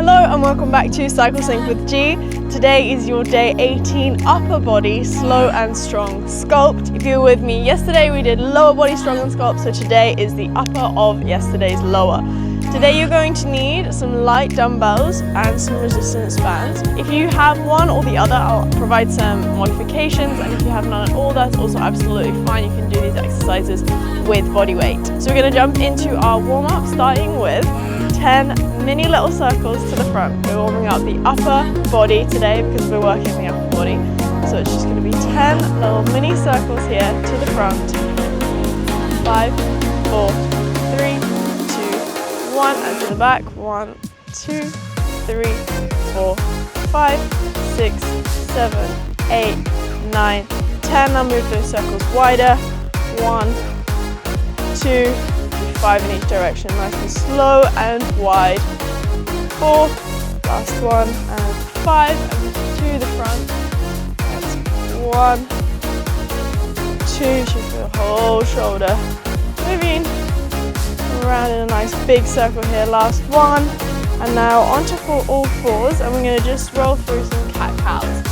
Hello and welcome back to Cycle Sync with G. Today is your day 18 upper body slow and strong sculpt. If you were with me yesterday, we did lower body strong and sculpt, so today is the upper of yesterday's lower. Today you're going to need some light dumbbells and some resistance bands. If you have one or the other, I'll provide some modifications, and if you have none at all, that's also absolutely fine. You can do these exercises with body weight. So we're going to jump into our warm-up, starting with 10 mini little circles to the front. We're warming up the upper body today because we're working the upper body. So it's just going to be 10 little mini circles here to the front. 5, 4, 3, 2, 1, and to the back. 1, 2, 3, 4, 5, 6, 7, 8, 9, 10. Now move those circles wider. 1, 2, 5 in each direction, nice and slow and wide. 4, last one, and 5, and to the front. That's 1, 2, shift the whole shoulder. Moving around in a nice big circle here, last one. And now onto all fours, and we're going to just roll through some cat-cows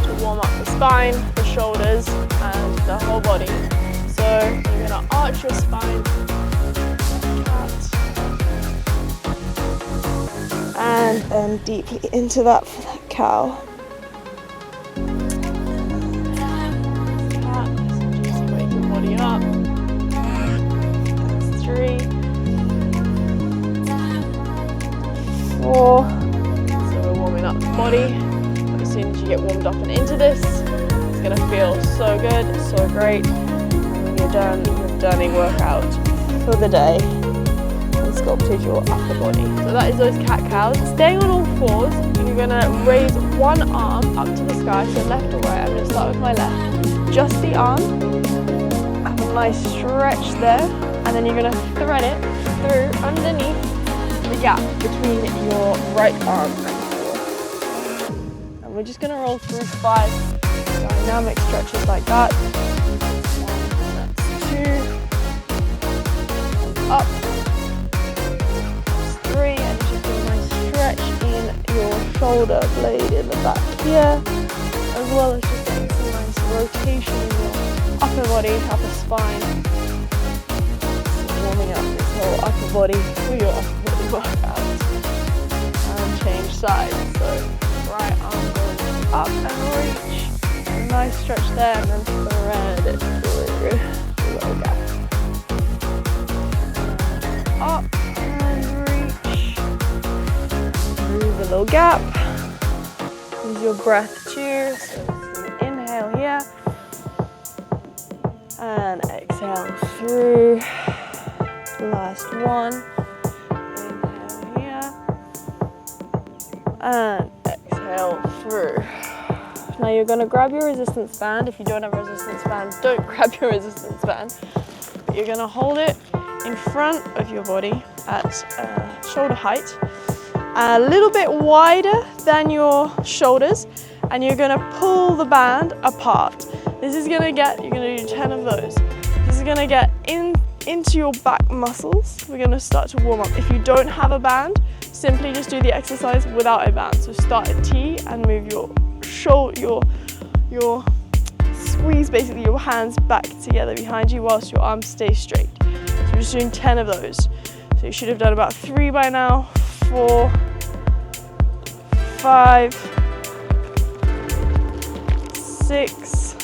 to warm up the spine, the shoulders, and the whole body. So you're going to arch your spine, and then deeply into that for that cow. So just wake your body up. That's 3, 4. So we're warming up the body. But as soon as you get warmed up and into this, it's going to feel so good, so great. And when you're done, you've done a workout for the day. Sculpted your upper body. So that is those cat-cows. Staying on all fours, you're going to raise one arm up to the sky, so left or right. I'm going to start with my left. Just the arm. Have a nice stretch there. And then you're going to thread it through underneath the gap between your right arm and core. And we're just going to roll through 5 dynamic stretches like that. 1, that's 2. Up. 3, and just do a nice stretch in your shoulder blade in the back here, as well as just getting some nice rotation in your upper body, upper spine. So warming up this whole upper body for your upper body workout. And change sides. So right arm goes up and reach. A nice stretch there, and then thread it through the little gap. Up. The little gap. Use your breath too. So inhale here and exhale through. Last one. Inhale here and exhale through. Now you're going to grab your resistance band. If you don't have a resistance band, don't grab your resistance band. But you're going to hold it in front of your body at shoulder height. A little bit wider than your shoulders, and you're going to pull the band apart. This is going to get, you're going to do 10 of those. This is going to get into your back muscles. We're going to start to warm up. If you don't have a band, simply just do the exercise without a band. So start at T and move your squeeze basically your hands back together behind you whilst your arms stay straight. So we're just doing 10 of those. So you should have done about 3 by now. 4, 5, 6,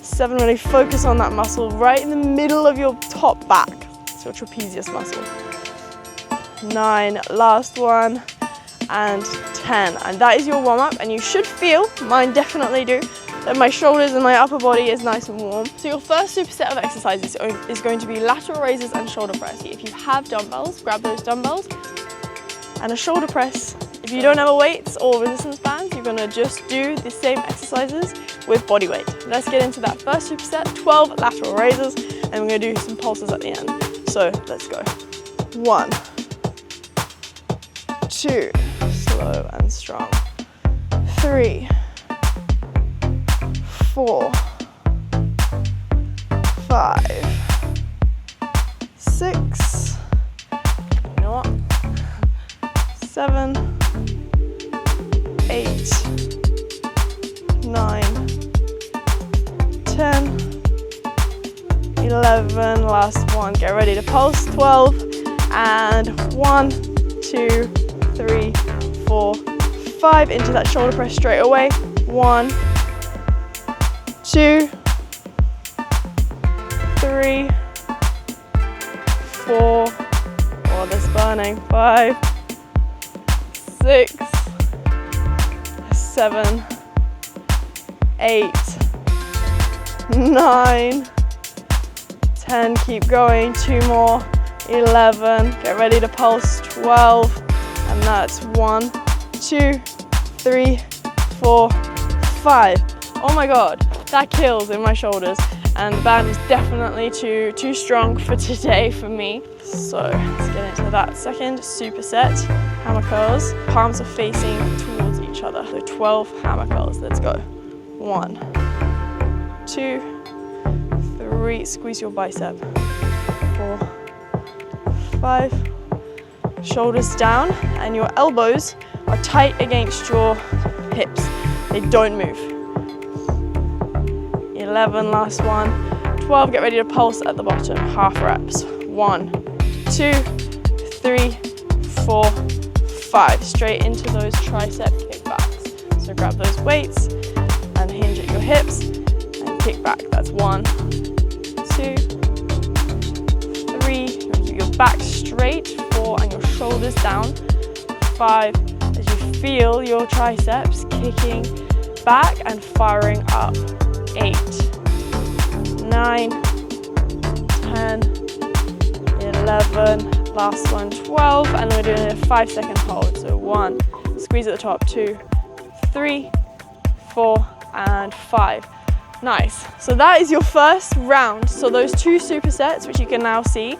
7. Really focus on that muscle right in the middle of your top back. It's your trapezius muscle. 9, last one, and 10. And that is your warm up, and you should feel, mine definitely do, that my shoulders and my upper body is nice and warm. So your first superset of exercises is going to be lateral raises and shoulder press. If you have dumbbells, grab those dumbbells. And a shoulder press. If you don't have a weights or resistance bands, you're going to just do the same exercises with body weight. Let's get into that first superset, 12 lateral raises, and we're going to do some pulses at the end. So let's go. 1, 2, slow and strong. 3, 4, 5, 6, you know what? 7, 8, 9, 10, 11, last one, get ready to pulse, 12, and 1, 2, 3, 4, 5, into that shoulder press straight away, 1, 2, 3, 4, oh, this burning, 5, 6, 7, 8, 9, 10, keep going, 2 more, 11, get ready to pulse, 12, and that's 1, 2, 3, 4, 5. Oh my god, that kills in my shoulders, and the band is definitely too strong for today for me. So let's get into that second superset, hammer curls. Palms are facing towards each other, so 12 hammer curls, let's go. 1, 2, 3, squeeze your bicep, 4, 5, shoulders down, and your elbows are tight against your hips, they don't move. 11, last one, 12, get ready to pulse at the bottom, half reps, 1, 2, 3, 4, 5, straight into those tricep kickbacks. So grab those weights and hinge at your hips and kick back, that's 1, 2, 3, keep your back straight, 4, and your shoulders down, 5, as you feel your triceps kicking back and firing up, 8, 9, 10, 11, last one, 12, and we're doing a 5-second hold, so 1, squeeze at the top, 2, 3, 4, and 5. Nice. So that is your first round. So those 2 supersets, which you can now see,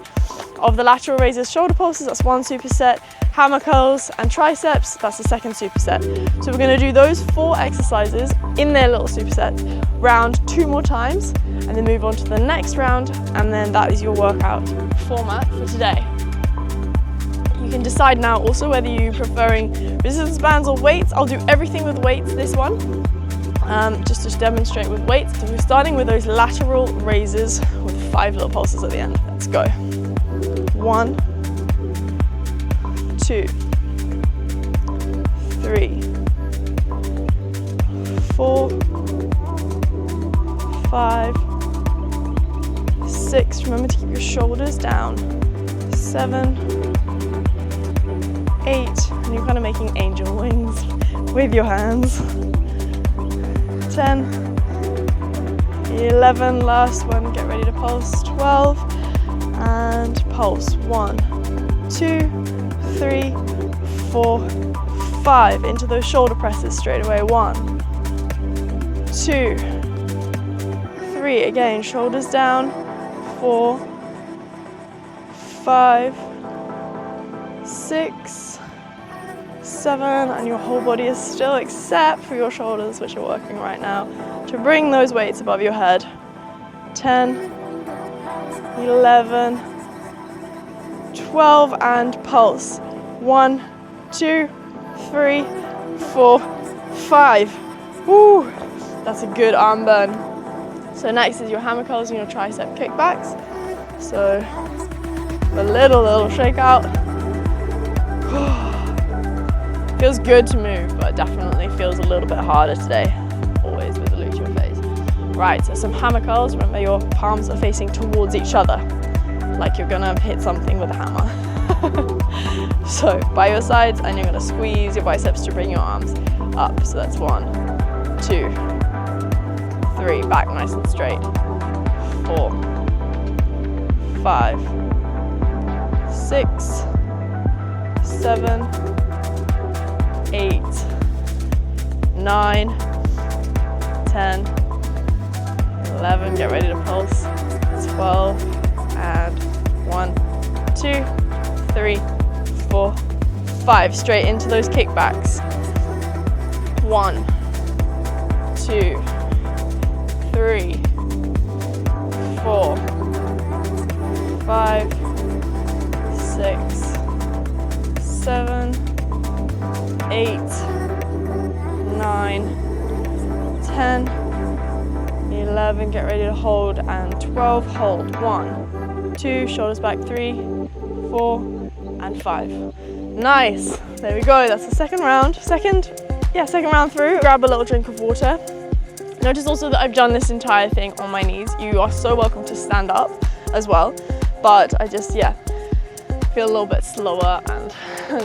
of the lateral raises, shoulder pulses, that's 1 superset, hammer curls and triceps, that's the second superset. So we're going to do those 4 exercises in their little supersets, round 2 more times, and then move on to the next round, and then that is your workout format for today. You can decide now also whether you're preferring resistance bands or weights. I'll do everything with weights this one, just to demonstrate with weights. So we're starting with those lateral raises with 5 little pulses at the end. Let's go. 1, 2, 3, 4, 5, 6. Remember to keep your shoulders down. 7, 8, and you're kind of making angel wings with your hands. 10, 11, last one, get ready to pulse, 12, and pulse, 1, 2, 3, 4, 5, into those shoulder presses straight away, 1, 2, 3, again, shoulders down, 4, 5, 6, 7, and your whole body is still except for your shoulders, which are working right now, to bring those weights above your head. 10, 11, 12, and pulse. 1, 2, 3, 4, 5. Woo! That's a good arm burn. So next is your hammer curls and your tricep kickbacks. So a little shake out. Feels good to move, but definitely feels a little bit harder today, always with the luteal phase. Right, so some hammer curls. Remember your palms are facing towards each other, like you're gonna hit something with a hammer. So by your sides, and you're gonna squeeze your biceps to bring your arms up. So that's 1, 2, 3, back nice and straight. 4, 5, 6, 7, 8, 9, 10, 11, get ready to pulse, 12, and 1, 2, 3, 4, 5, straight into those kickbacks. 1, 2, 3, 4, 5, 6, 7, 8, 9, 10, 11, get ready to hold, and 12, hold. 1, 2, shoulders back, 3, 4, and 5. Nice, there we go, that's the second round. Second round through. Grab a little drink of water. Notice also that I've done this entire thing on my knees. You are so welcome to stand up as well, but I just, feel a little bit slower and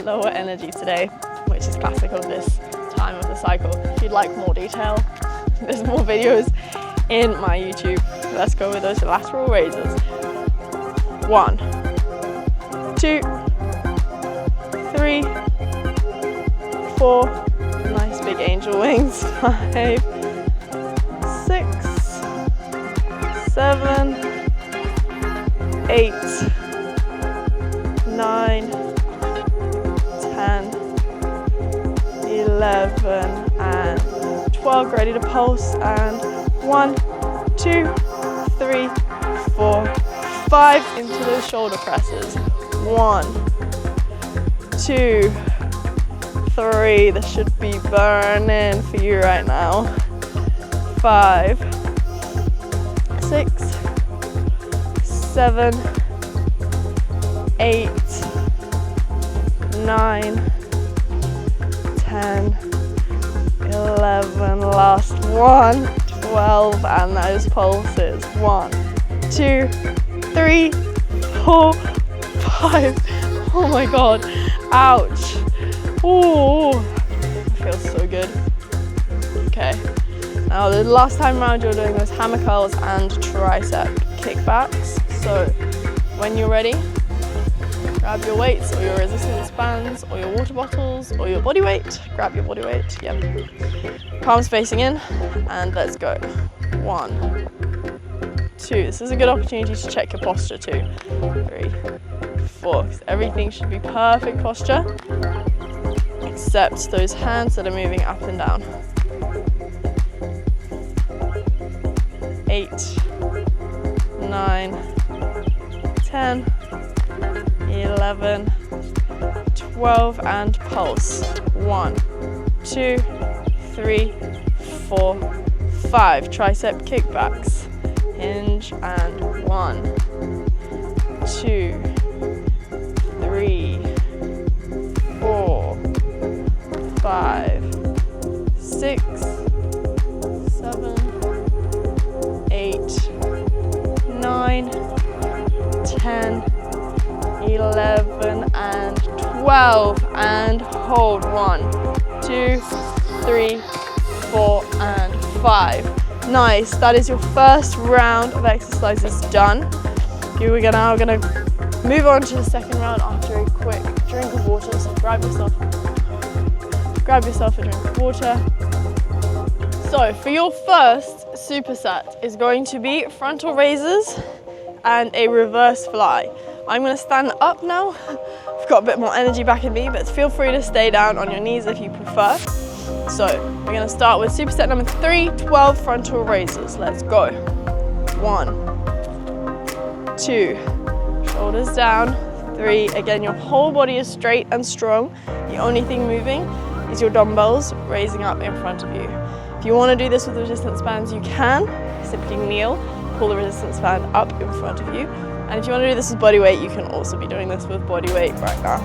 lower energy today, which is classic of this time of the cycle. If you'd like more detail, there's more videos in my YouTube. Let's go with those lateral raises. 1, 2, 3, 4, nice big angel wings. 5, 6, 7, 8, 9, 10, 11, and 12. Ready to pulse. And 1, 2, 3, 4, 5 into those shoulder presses. 1, 2, 3. This should be burning for you right now. 5, 6, 7, 8, 9, 10, 11, last one, 12, and those pulses. 1, 2, 3, 4, 5. Oh my god, ouch. Ooh, feels so good. Okay, now the last time around you're doing those hammer curls and tricep kickbacks. So when you're ready, grab your weights or your resistance bands or your water bottles or your body weight. Grab your body weight, yep. Palms facing in, and let's go. 1, 2. This is a good opportunity to check your posture too. 3, 4, because everything should be perfect posture, except those hands that are moving up and down. 8, 9, 10, 11, 12, and pulse. 1, 2, 3, 4, 5. Tricep kickbacks. Hinge, and 1, 2, 3, 4, 5, 6, 7, 8, 9, 10, 11, and 12, and hold. 1, 2, 3, 4, and 5. Nice, that is your first round of exercises done. You are now going to move on to the second round after a quick drink of water. So grab yourself a drink of water. So for your first superset is going to be frontal raises and a reverse fly. I'm going to stand up now. I've got a bit more energy back in me, but feel free to stay down on your knees if you prefer. So we're going to start with superset number 3, 12 frontal raises. Let's go. 1, 2, shoulders down. 3, again, your whole body is straight and strong. The only thing moving is your dumbbells raising up in front of you. If you want to do this with resistance bands, you can. Simply kneel, pull the resistance band up in front of you. And if you want to do this with body weight, you can also be doing this with body weight right now.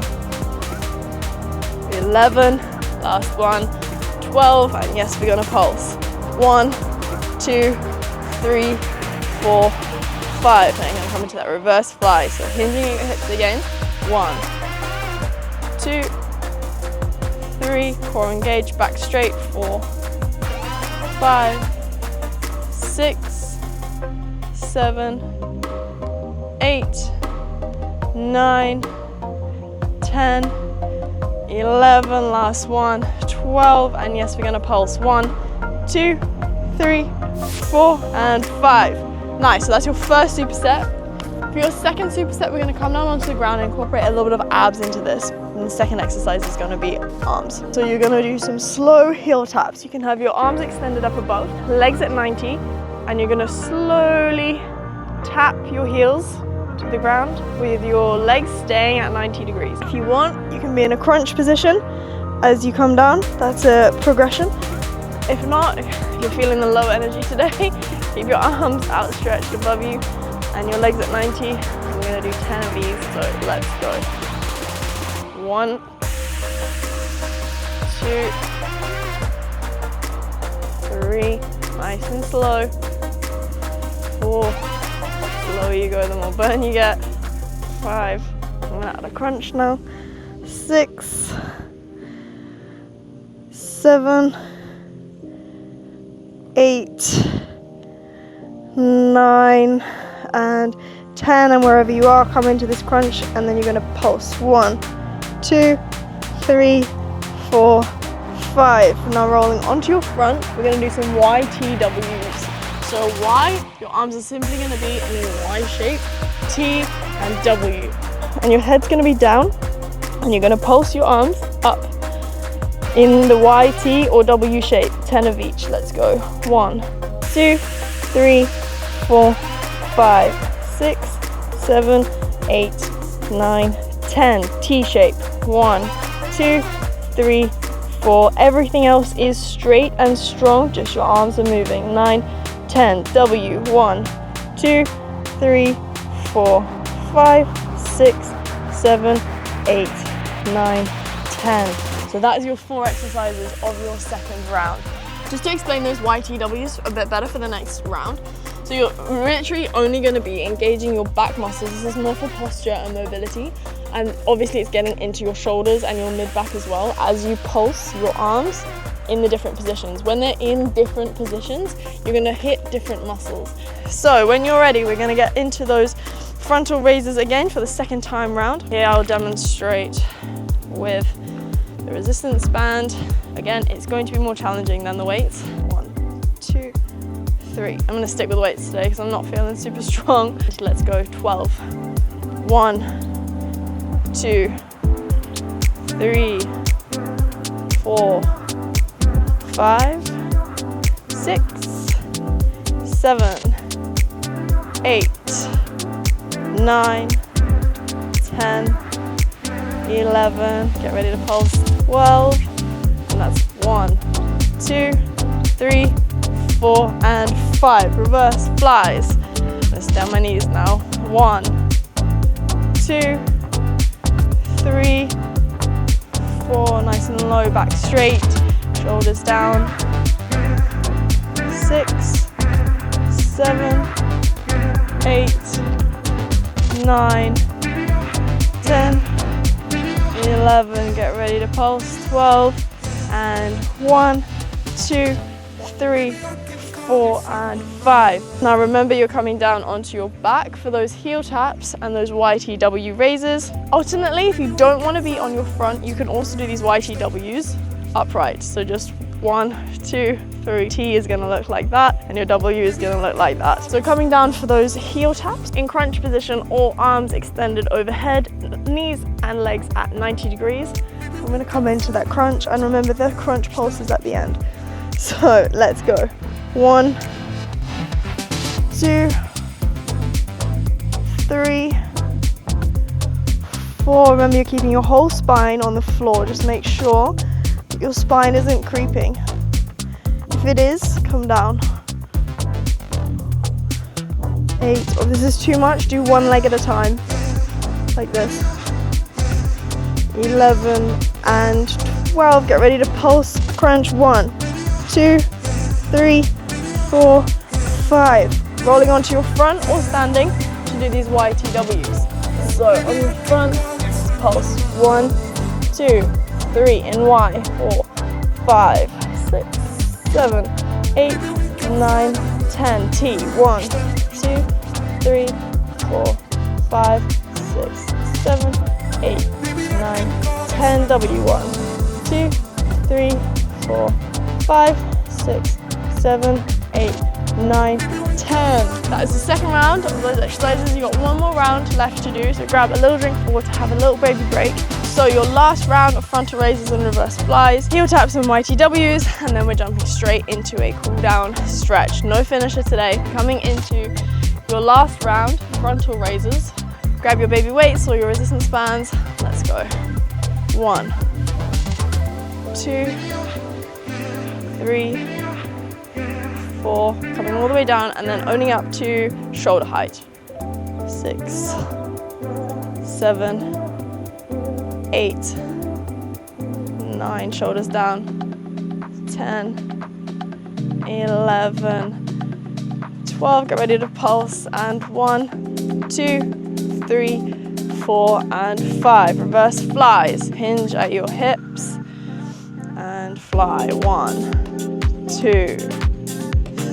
11, last one. 12, and yes, we're gonna pulse. 1, 2, 3, 4, 5. Now you're gonna come into that reverse fly. So hinging your hips again. 1, 2, 3, core engaged, back straight. 4, 5, 6, 7, 8, 9, 10, 11, last one. 12, and yes, we're going to pulse. 1, 2, 3, 4, and 5. Nice, so that's your first superset. For your second superset, we're going to come down onto the ground and incorporate a little bit of abs into this. And the second exercise is going to be arms. So you're going to do some slow heel taps. You can have your arms extended up above, legs at 90, and you're going to slowly tap your heels to the ground with your legs staying at 90 degrees. If you want, you can be in a crunch position, as you come down. That's a progression. If not, if you're feeling the low energy today, keep your arms outstretched above you and your legs at 90. We're gonna do 10 of these, so let's go. 1, 2, 3, nice and slow. 4, slower you go, the more burn you get. 5, I'm gonna add a crunch now. 6, 7, 8, 9, and 10, and wherever you are, come into this crunch, and then you're going to pulse. 1, 2, 3, 4, 5. Now rolling onto your front, we're going to do some YTWs. So Y, your arms are simply going to be in a Y shape, T and W, and your head's going to be down, and you're going to pulse your arms up in the Y, T or W shape. 10 of each. Let's go. 1, 2, 3, 4, 5, 6, 7, 8, 9, 10. T shape. 1, 2, 3, 4. Everything else is straight and strong, just your arms are moving. 9, 10. W. 1, 2, 3, 4, 5, 6, 7, 8, 9, 10. So that is your 4 exercises of your second round. Just to explain those YTWs a bit better for the next round. So you're literally only going to be engaging your back muscles. This is more for posture and mobility. And obviously it's getting into your shoulders and your mid-back as well as you pulse your arms in the different positions. When they're in different positions, you're going to hit different muscles. So when you're ready, we're going to get into those frontal raises again for the second time round. Here I'll demonstrate with the resistance band. Again, it's going to be more challenging than the weights. 1, 2, 3. I'm going to stick with weights today because I'm not feeling super strong. Let's go. 12. 1, 2, 3, 4, 5, 6, 7, 8, 9, 10, 11, get ready to pulse. 12, and that's 1, 2, 3, 4, and 5. Reverse flies. Let's down my knees now. 1, 2, 3, 4, nice and low, back straight, shoulders down. 6, 7, 8, 9, 10, 11, get ready to pulse. 12, and 1, 2, 3, 4, and 5. Now remember, you're coming down onto your back for those heel taps and those YTW raises. Alternately, if you don't want to be on your front, you can also do these YTWs upright. So just 1, 2, 3. T is going to look like that, and your W is going to look like that. So coming down for those heel taps in crunch position, all arms extended overhead, knees and legs at 90 degrees. I'm going to come into that crunch, and remember the crunch pulse is at the end. So let's go. 1, 2, 3, 4. Remember, you're keeping your whole spine on the floor. Just make sure that your spine isn't creeping. If it is, come down. 8. If this is too much, do one leg at a time, like this. 11 and 12. Get ready to pulse. Crunch. 1, 2, 3, 4, 5. Rolling onto your front or standing to do these YTWs. So on your front, pulse. 1, 2, 3 in Y. 4, 5, 6, 7, 8, 9, 10. T. 1, 2, 3, 4, 5, 6, 7, 8, 9, 10. W. 1, 2, 3, 4, 5, 6, 7, 8, 9, 10. That is the second round of those exercises. You've got one more round left to do, so grab a little drink of water, have a little baby break. So your last round of frontal raises and reverse flies, heel taps and YTWs, and then we're jumping straight into a cool down stretch. No finisher today. Coming into your last round, frontal raises. Grab your baby weights or your resistance bands. Let's go. 1, 2, 3, 4, coming all the way down and then owning up to shoulder height. 6, 7, 8, 9, shoulders down. 10, 11, 12, get ready to pulse, and 1, 2, 3, 4, and 5. Reverse flies, hinge at your hips, and fly. 1, 2,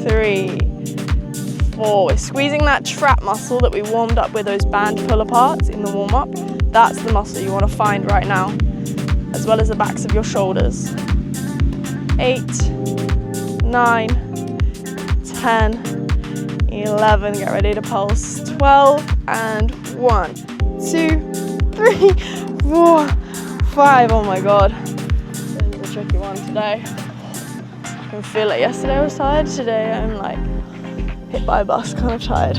3, 4. We're squeezing that trap muscle that we warmed up with those band pull aparts in the warm-up. That's the muscle you want to find right now, as well as the backs of your shoulders. 8, 9, 10, 11, get ready to pulse. 12, and 1, 2, 3, 4, 5. Oh my God, this is a tricky one today. I can feel it. Yesterday I was tired, today I'm like hit by a bus, kind of tired.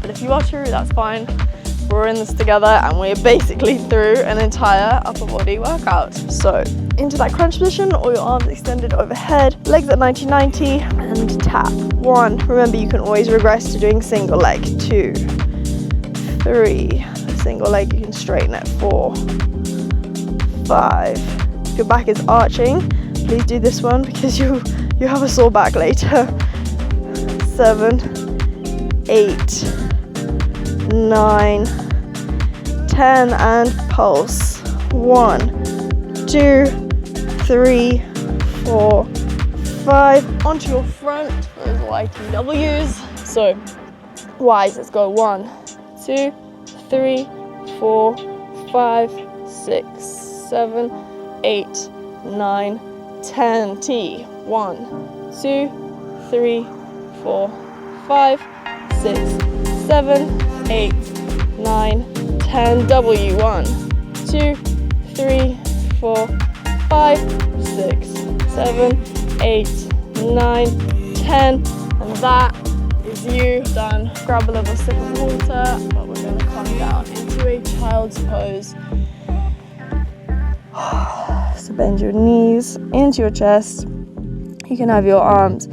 But if you are too, that's fine. We're in this together and we're basically through an entire upper body workout. So into that crunch position, or your arms extended overhead, legs at 90-90, and tap. 1, remember you can always regress to doing single leg. 2, 3, single leg, you can straighten it. 4, 5. If your back is arching, please do this one because you have a sore back later. 7, 8, 9, 10, and pulse. 1, 2, 3, 4, 5. Onto your front for those YTWs. So Y's, let's go. 1, 2, 3, 4, 5, 6, 7, 8, 9, 10. T. 1, 2, 3, 4, 5, 6, 7, 8, 9, 10. W. 1, 2, 3, 4, 5, 6, 7, 8, 9, 10. And that is you done. Grab a little sip of water, but we're going to come down into a child's pose. So bend your knees into your chest. You can have your arms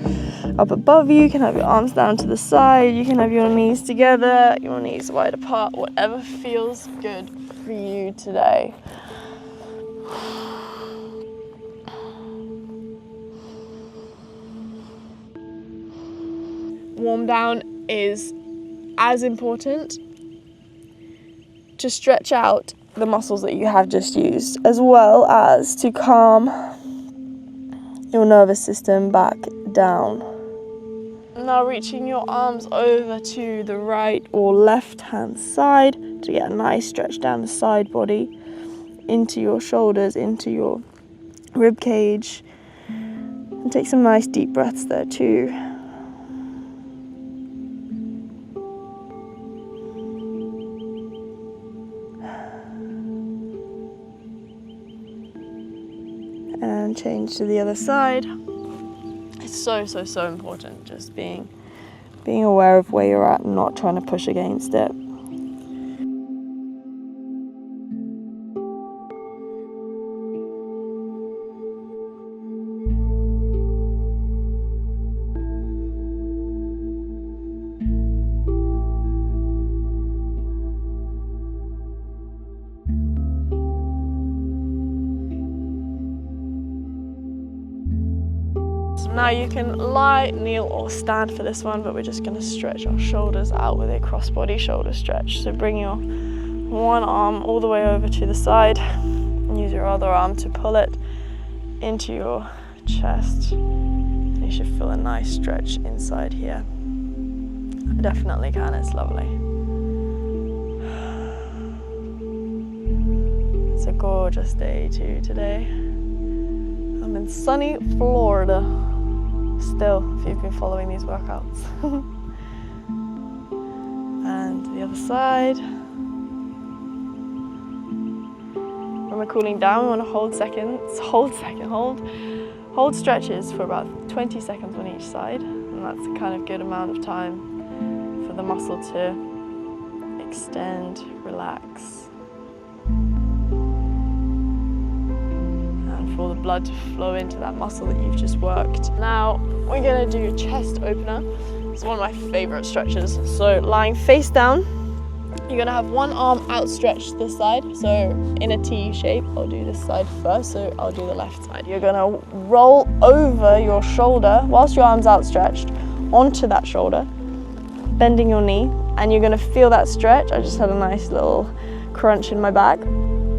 up above you, you can have your arms down to the side, you can have your knees together, your knees wide apart, whatever feels good for you today. Warm down is as important to stretch out the muscles that you have just used, as well as to calm your nervous system back down. Now reaching your arms over to the right or left hand side to get a nice stretch down the side body, into your shoulders, into your rib cage, and take some nice deep breaths there too. And change to the other side. It's so important, just being aware of where you're at and not trying to push against it. Now you can lie, kneel, or stand for this one, but we're just going to stretch our shoulders out with a cross-body shoulder stretch. So bring your one arm all the way over to the side, and use your other arm to pull it into your chest. And you should feel a nice stretch inside here. I definitely can, it's lovely. It's a gorgeous day too today. I'm in sunny Florida. Still, if you've been following these workouts. And the other side. When we're cooling down, we want to hold stretches for about 20 seconds on each side, and that's a kind of good amount of time for the muscle to extend, relax, and for the blood to flow into that muscle that you've just worked. Now we're gonna do a chest opener. It's one of my favorite stretches. So lying face down, you're gonna have one arm outstretched this side, so in a T shape. I'll do this side first, so I'll do the left side. You're gonna roll over your shoulder whilst your arm's outstretched onto that shoulder, bending your knee, and you're gonna feel that stretch. I just had a nice little crunch in my back.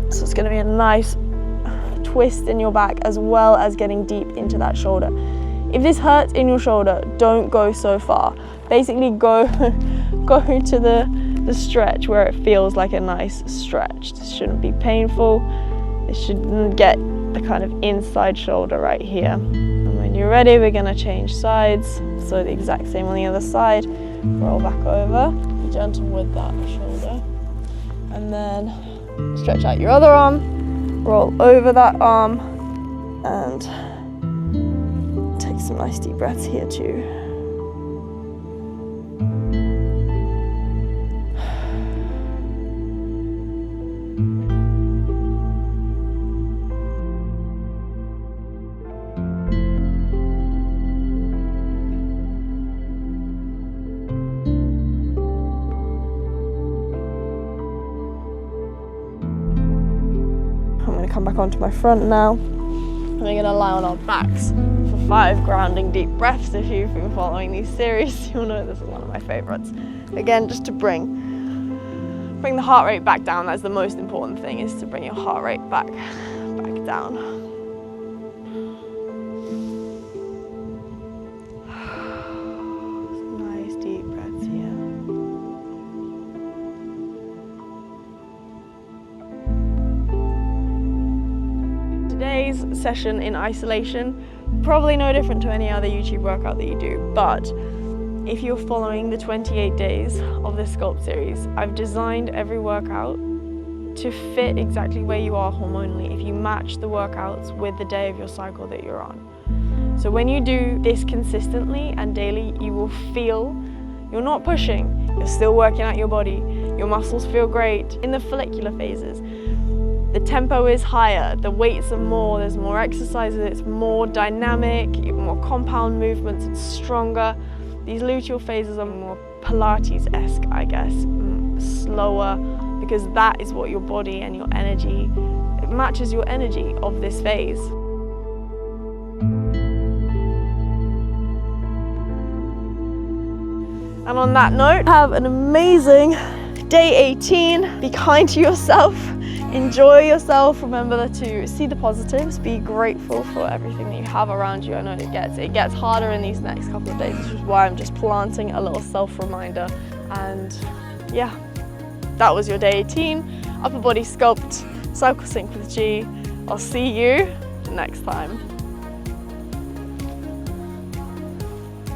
So it's gonna be a nice twist in your back as well as getting deep into that shoulder. If this hurts in your shoulder, don't go so far. Basically go to the stretch where it feels like a nice stretch. This shouldn't be painful. This shouldn't get the kind of inside shoulder right here. And when you're ready, we're gonna change sides. So the exact same on the other side. Roll back over, be gentle with that shoulder. And then stretch out your other arm, roll over that arm, and take some nice deep breaths here too. I'm going to come back onto my front now, and we're going to lie on our backs for 5 grounding deep breaths. If you've been following these series, you'll know this is one of my favorites. Again, just to bring the heart rate back down. That's the most important thing, is to bring your heart rate back down. Nice deep breaths here. Today's session in isolation, probably no different to any other YouTube workout that you do, but if you're following the 28 days of this Sculpt series, I've designed every workout to fit exactly where you are hormonally, if you match the workouts with the day of your cycle that you're on. So when you do this consistently and daily, you will feel you're not pushing, you're still working out your body, your muscles feel great. In the follicular phases, the tempo is higher, the weights are more, there's more exercises, it's more dynamic, more compound movements, it's stronger. These luteal phases are more Pilates-esque, I guess, slower, because that is what your body and your energy, it matches your energy of this phase. And on that note, have an amazing day 18. Be kind to yourself, enjoy yourself. Remember to see the positives, be grateful for everything that you have around you. I know it gets harder in these next couple of days, which is why I'm just planting a little self-reminder. And yeah, that was your day 18, Upper Body Sculpt, Cycle-Synced with G. I'll see you next time.